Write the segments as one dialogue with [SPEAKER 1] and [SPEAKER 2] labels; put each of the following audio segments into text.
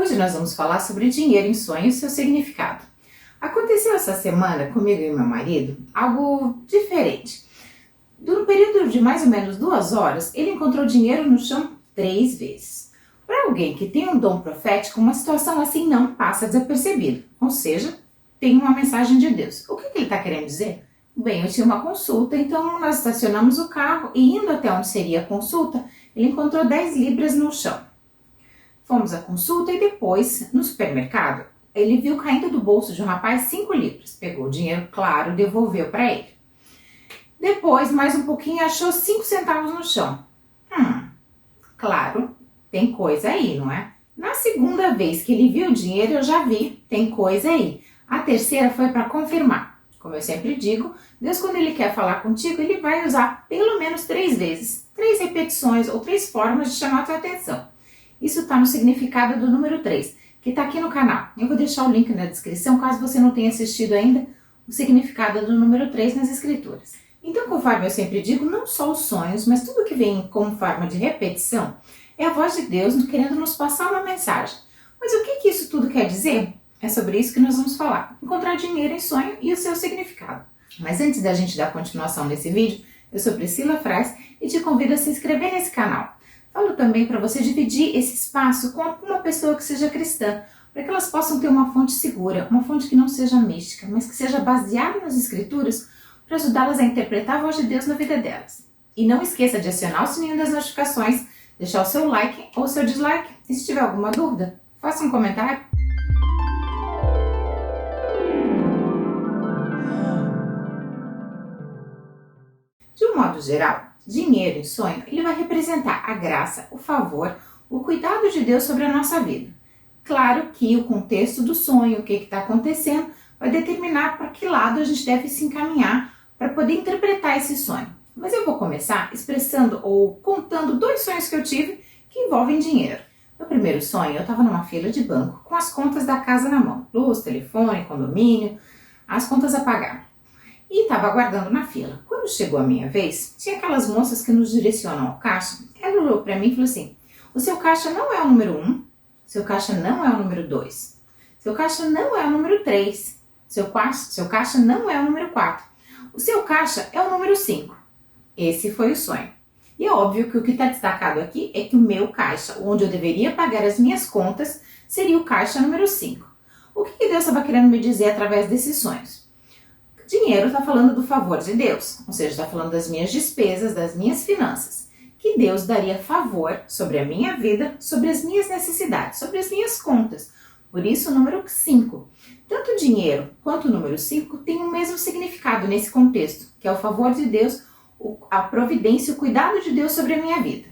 [SPEAKER 1] Hoje nós vamos falar sobre dinheiro em sonho e seu significado. Aconteceu essa semana comigo e meu marido algo diferente. No período de mais ou menos 2 horas, ele encontrou dinheiro no chão 3 vezes. Para alguém que tem um dom profético, uma situação assim não passa desapercebida, ou seja, tem uma mensagem de Deus. O que ele está querendo dizer? Bem, eu tinha uma consulta, então nós estacionamos o carro e indo até onde seria a consulta, ele encontrou 10 libras no chão. Fomos à consulta e depois, no supermercado, ele viu caindo do bolso de um rapaz 5 libras. Pegou o dinheiro, claro, devolveu para ele. Depois, mais um pouquinho, achou 5 centavos no chão. Claro, tem coisa aí, não é? Na segunda vez que ele viu o dinheiro, eu já vi, tem coisa aí. A terceira foi para confirmar. Como eu sempre digo, Deus, quando Ele quer falar contigo, Ele vai usar pelo menos 3 vezes, 3 repetições ou 3 formas de chamar a tua atenção. Isso está no significado do número 3, que está aqui no canal. Eu vou deixar o link na descrição, caso você não tenha assistido ainda o significado do número 3 nas escrituras. Então, conforme eu sempre digo, não só os sonhos, mas tudo que vem como forma de repetição, é a voz de Deus querendo nos passar uma mensagem. Mas o que isso tudo quer dizer? É sobre isso que nós vamos falar. Encontrar dinheiro em sonho e o seu significado. Mas antes da gente dar continuação nesse vídeo, eu sou Priscila Fraz e te convido a se inscrever nesse canal. Falo também para você dividir esse espaço com alguma pessoa que seja cristã, para que elas possam ter uma fonte segura, uma fonte que não seja mística, mas que seja baseada nas escrituras para ajudá-las a interpretar a voz de Deus na vida delas. E não esqueça de acionar o sininho das notificações, deixar o seu like ou o seu dislike. E se tiver alguma dúvida, faça um comentário. De um modo geral, dinheiro em sonho, ele vai representar a graça, o favor, o cuidado de Deus sobre a nossa vida. Claro que o contexto do sonho, o que está acontecendo, vai determinar para que lado a gente deve se encaminhar para poder interpretar esse sonho. Mas eu vou começar expressando ou contando 2 sonhos que eu tive que envolvem dinheiro. No primeiro sonho, eu estava numa fila de banco com as contas da casa na mão. Luz, telefone, condomínio, as contas a pagar. E estava aguardando na fila. Quando chegou a minha vez, tinha aquelas moças que nos direcionam ao caixa. Ela olhou para mim e falou assim: o seu caixa não é o número 1, seu caixa não é o número 2, seu caixa não é o número 3, seu caixa não é o número 4, o seu caixa é o número 5. Esse foi o sonho. E é óbvio que o que está destacado aqui é que o meu caixa, onde eu deveria pagar as minhas contas, seria o caixa número 5. O que Deus estava querendo me dizer através desses sonhos? Dinheiro está falando do favor de Deus, ou seja, está falando das minhas despesas, das minhas finanças, que Deus daria favor sobre a minha vida, sobre as minhas necessidades, sobre as minhas contas. Por isso o número 5. Tanto o dinheiro quanto o número 5 tem o mesmo significado nesse contexto, que é o favor de Deus, a providência, o cuidado de Deus sobre a minha vida.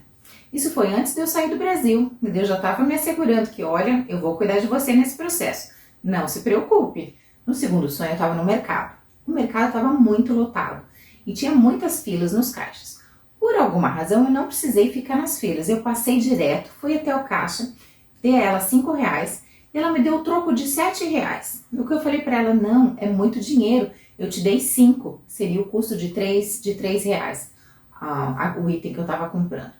[SPEAKER 1] Isso foi antes de eu sair do Brasil, e Deus já estava me assegurando que, olha, eu vou cuidar de você nesse processo. Não se preocupe. No segundo sonho eu estava no mercado. O mercado estava muito lotado e tinha muitas filas nos caixas. Por alguma razão eu não precisei ficar nas filas, eu passei direto, fui até o caixa, dei a ela R$5 e ela me deu o troco de R$7. O que eu falei para ela: não, é muito dinheiro, eu te dei 5, seria o custo de R$3, o item que eu estava comprando.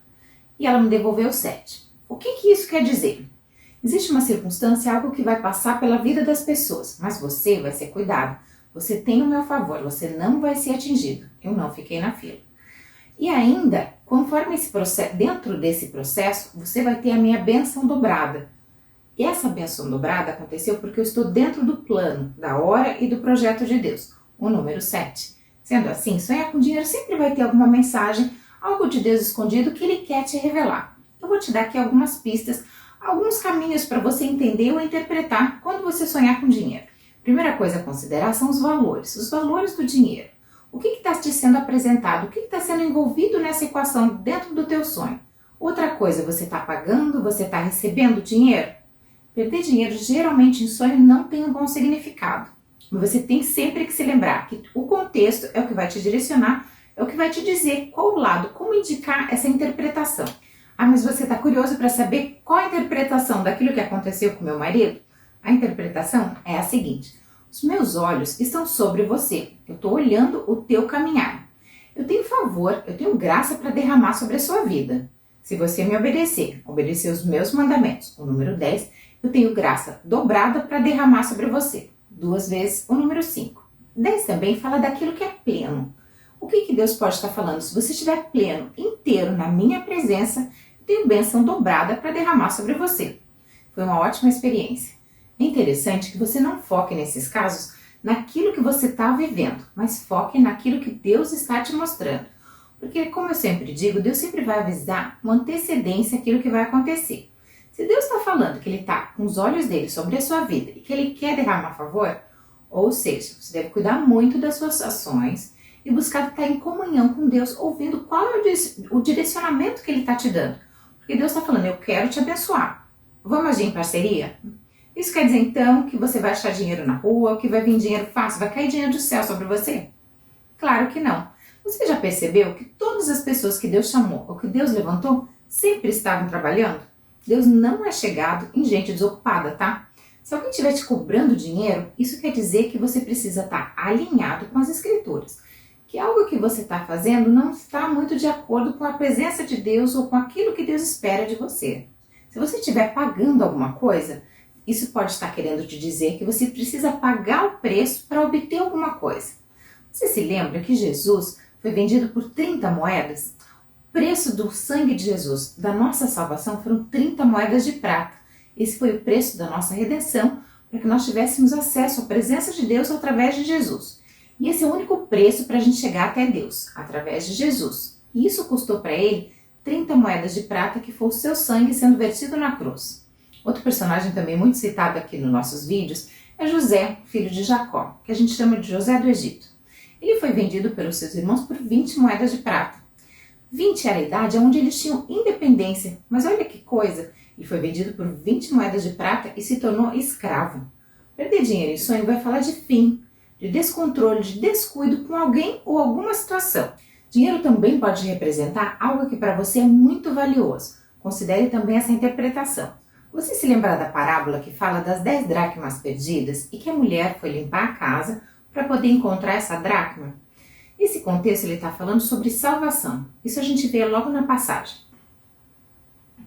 [SPEAKER 1] E ela me devolveu 7. O que isso quer dizer? Existe uma circunstância, algo que vai passar pela vida das pessoas, mas você vai ser cuidado. Você tem o meu favor, você não vai ser atingido. Eu não fiquei na fila. E ainda, conforme esse processo, dentro desse processo, você vai ter a minha bênção dobrada. E essa bênção dobrada aconteceu porque eu estou dentro do plano, da hora e do projeto de Deus, o número 7. Sendo assim, sonhar com dinheiro sempre vai ter alguma mensagem, algo de Deus escondido que Ele quer te revelar. Eu vou te dar aqui algumas pistas, alguns caminhos para você entender ou interpretar quando você sonhar com dinheiro. Primeira coisa a considerar são os valores do dinheiro. O que está te sendo apresentado? O que está sendo envolvido nessa equação dentro do teu sonho? Outra coisa, você está pagando, você está recebendo dinheiro? Perder dinheiro geralmente em sonho não tem um bom significado. Mas você tem sempre que se lembrar que o contexto é o que vai te direcionar, é o que vai te dizer qual lado, como indicar essa interpretação. Mas você está curioso para saber qual a interpretação daquilo que aconteceu com meu marido? A interpretação é a seguinte: os meus olhos estão sobre você, eu estou olhando o teu caminhar. Eu tenho favor, eu tenho graça para derramar sobre a sua vida. Se você me obedecer os meus mandamentos, o número 10, eu tenho graça dobrada para derramar sobre você. 2 vezes o número 5. 10 também fala daquilo que é pleno. O que Deus pode estar falando? Se você estiver pleno, inteiro na minha presença, eu tenho bênção dobrada para derramar sobre você. Foi uma ótima experiência. É interessante que você não foque nesses casos naquilo que você está vivendo, mas foque naquilo que Deus está te mostrando. Porque, como eu sempre digo, Deus sempre vai avisar com antecedência aquilo que vai acontecer. Se Deus está falando que Ele está com os olhos dele sobre a sua vida e que Ele quer derramar favor, ou seja, você deve cuidar muito das suas ações e buscar estar em comunhão com Deus, ouvindo qual é o direcionamento que Ele está te dando. Porque Deus está falando, eu quero te abençoar. Vamos agir em parceria? Isso quer dizer então que você vai achar dinheiro na rua, que vai vir dinheiro fácil, vai cair dinheiro do céu sobre você? Claro que não. Você já percebeu que todas as pessoas que Deus chamou ou que Deus levantou sempre estavam trabalhando? Deus não é chegado em gente desocupada, tá? Se alguém estiver te cobrando dinheiro, isso quer dizer que você precisa estar alinhado com as Escrituras. Que algo que você está fazendo não está muito de acordo com a presença de Deus ou com aquilo que Deus espera de você. Se você estiver pagando alguma coisa, isso pode estar querendo te dizer que você precisa pagar o preço para obter alguma coisa. Você se lembra que Jesus foi vendido por 30 moedas? O preço do sangue de Jesus, da nossa salvação, foram 30 moedas de prata. Esse foi o preço da nossa redenção, para que nós tivéssemos acesso à presença de Deus através de Jesus. E esse é o único preço para a gente chegar até Deus, através de Jesus. E isso custou para ele 30 moedas de prata, que foi o seu sangue sendo vertido na cruz. Outro personagem também muito citado aqui nos nossos vídeos é José, filho de Jacó, que a gente chama de José do Egito. Ele foi vendido pelos seus irmãos por 20 moedas de prata. 20 era a idade onde eles tinham independência, mas olha que coisa, ele foi vendido por 20 moedas de prata e se tornou escravo. Perder dinheiro em sonho vai falar de fim, de descontrole, de descuido com alguém ou alguma situação. Dinheiro também pode representar algo que para você é muito valioso. Considere também essa interpretação. Você se lembra da parábola que fala das 10 dracmas perdidas e que a mulher foi limpar a casa para poder encontrar essa dracma? Esse contexto ele está falando sobre salvação. Isso a gente vê logo na passagem.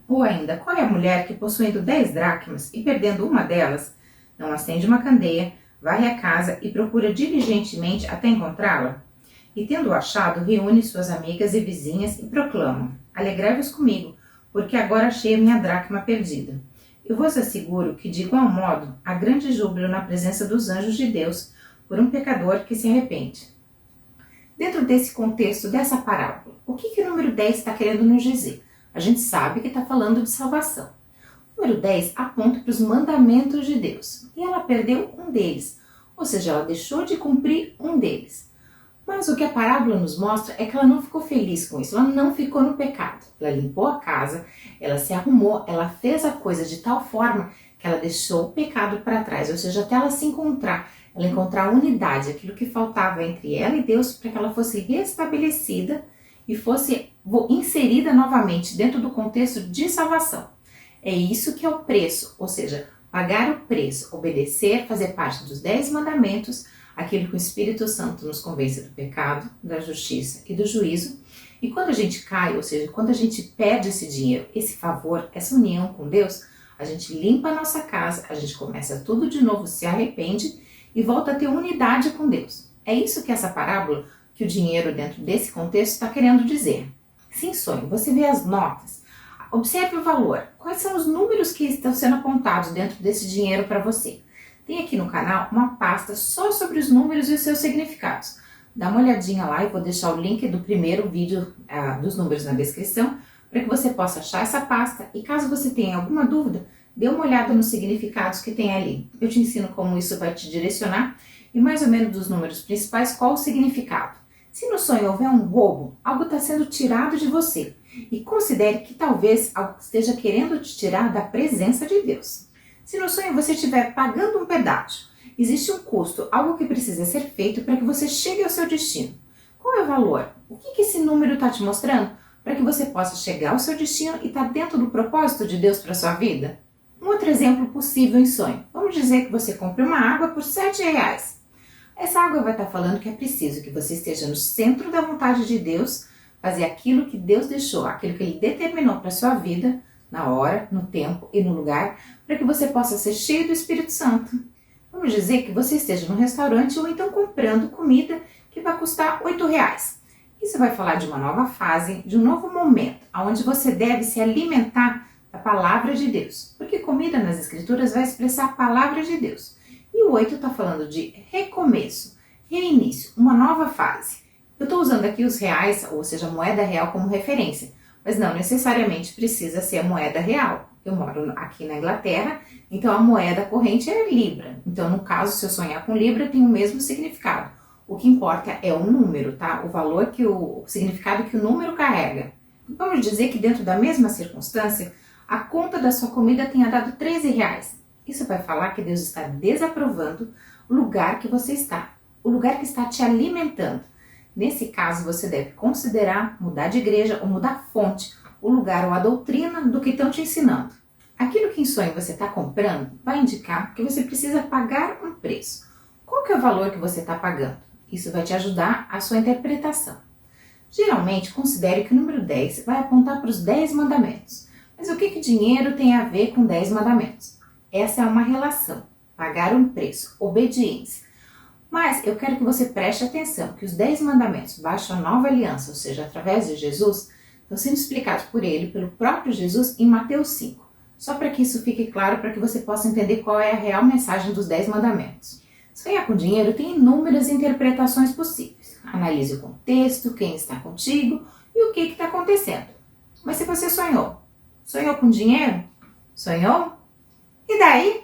[SPEAKER 1] Ou ainda, qual é a mulher que, possuindo 10 dracmas e perdendo uma delas, não acende uma candeia, varre a casa e procura diligentemente até encontrá-la? E tendo achado, reúne suas amigas e vizinhas e proclama: alegrai-vos comigo, porque agora achei a minha dracma perdida. Eu vos asseguro que, de igual modo, há grande júbilo na presença dos anjos de Deus por um pecador que se arrepende. Dentro desse contexto, dessa parábola, o que o número 10 está querendo nos dizer? A gente sabe que está falando de salvação. O número 10 aponta para os mandamentos de Deus. E ela perdeu um deles, ou seja, ela deixou de cumprir um deles. Mas o que a parábola nos mostra é que ela não ficou feliz com isso, ela não ficou no pecado. Ela limpou a casa, ela se arrumou, ela fez a coisa de tal forma que ela deixou o pecado para trás, ou seja, até ela se encontrar, ela encontrar a unidade, aquilo que faltava entre ela e Deus, para que ela fosse restabelecida e fosse inserida novamente dentro do contexto de salvação. É isso que é o preço, ou seja, pagar o preço, obedecer, fazer parte dos 10 mandamentos, aquilo que o Espírito Santo nos convence do pecado, da justiça e do juízo. E quando a gente cai, ou seja, quando a gente perde esse dinheiro, esse favor, essa união com Deus, a gente limpa a nossa casa, a gente começa tudo de novo, se arrepende e volta a ter unidade com Deus. É isso que essa parábola, que o dinheiro dentro desse contexto está querendo dizer. Sim, sonho, você vê as notas, observe o valor, quais são os números que estão sendo apontados dentro desse dinheiro para você. Tem aqui no canal uma pasta só sobre os números e os seus significados. Dá uma olhadinha lá, eu vou deixar o link do primeiro vídeo dos números na descrição, para que você possa achar essa pasta e caso você tenha alguma dúvida, dê uma olhada nos significados que tem ali. Eu te ensino como isso vai te direcionar e mais ou menos dos números principais qual o significado. Se no sonho houver um roubo, algo está sendo tirado de você e considere que talvez algo esteja querendo te tirar da presença de Deus. Se no sonho você estiver pagando um pedágio, existe um custo, algo que precisa ser feito para que você chegue ao seu destino. Qual é o valor? O que esse número está te mostrando para que você possa chegar ao seu destino e estar dentro do propósito de Deus para a sua vida? Um outro exemplo possível em sonho. Vamos dizer que você compre uma água por R$7. Essa água vai estar falando que é preciso que você esteja no centro da vontade de Deus, fazer aquilo que Deus deixou, aquilo que Ele determinou para a sua vida, na hora, no tempo e no lugar, para que você possa ser cheio do Espírito Santo. Vamos dizer que você esteja no restaurante ou então comprando comida que vai custar R$8. Isso vai falar de uma nova fase, de um novo momento, onde você deve se alimentar da palavra de Deus. Porque comida nas Escrituras vai expressar a palavra de Deus. E o 8 está falando de recomeço, reinício, uma nova fase. Eu estou usando aqui os reais, ou seja, a moeda real como referência, mas não necessariamente precisa ser a moeda real. Eu moro aqui na Inglaterra, então a moeda corrente é Libra. Então, no caso, se eu sonhar com Libra, tem o mesmo significado. O que importa é o número, tá? O valor o significado que o número carrega. Vamos dizer que dentro da mesma circunstância, a conta da sua comida tenha dado R$13. Isso vai falar que Deus está desaprovando o lugar que você está, o lugar que está te alimentando. Nesse caso, você deve considerar mudar de igreja ou mudar a fonte, o lugar ou a doutrina do que estão te ensinando. Aquilo que em sonho você está comprando vai indicar que você precisa pagar um preço. Qual que é o valor que você está pagando? Isso vai te ajudar a sua interpretação. Geralmente, considere que o número 10 vai apontar para os 10 mandamentos. Mas o que dinheiro tem a ver com 10 mandamentos? Essa é uma relação, pagar um preço, obediência. Mas eu quero que você preste atenção que os 10 mandamentos baixo a nova aliança, ou seja, através de Jesus, estão sendo explicados por ele, pelo próprio Jesus, em Mateus 5. Só para que isso fique claro, para que você possa entender qual é a real mensagem dos 10 mandamentos. Sonhar com dinheiro tem inúmeras interpretações possíveis. Analise o contexto, quem está contigo e o que está acontecendo. Mas se você sonhou com dinheiro? Sonhou? E daí?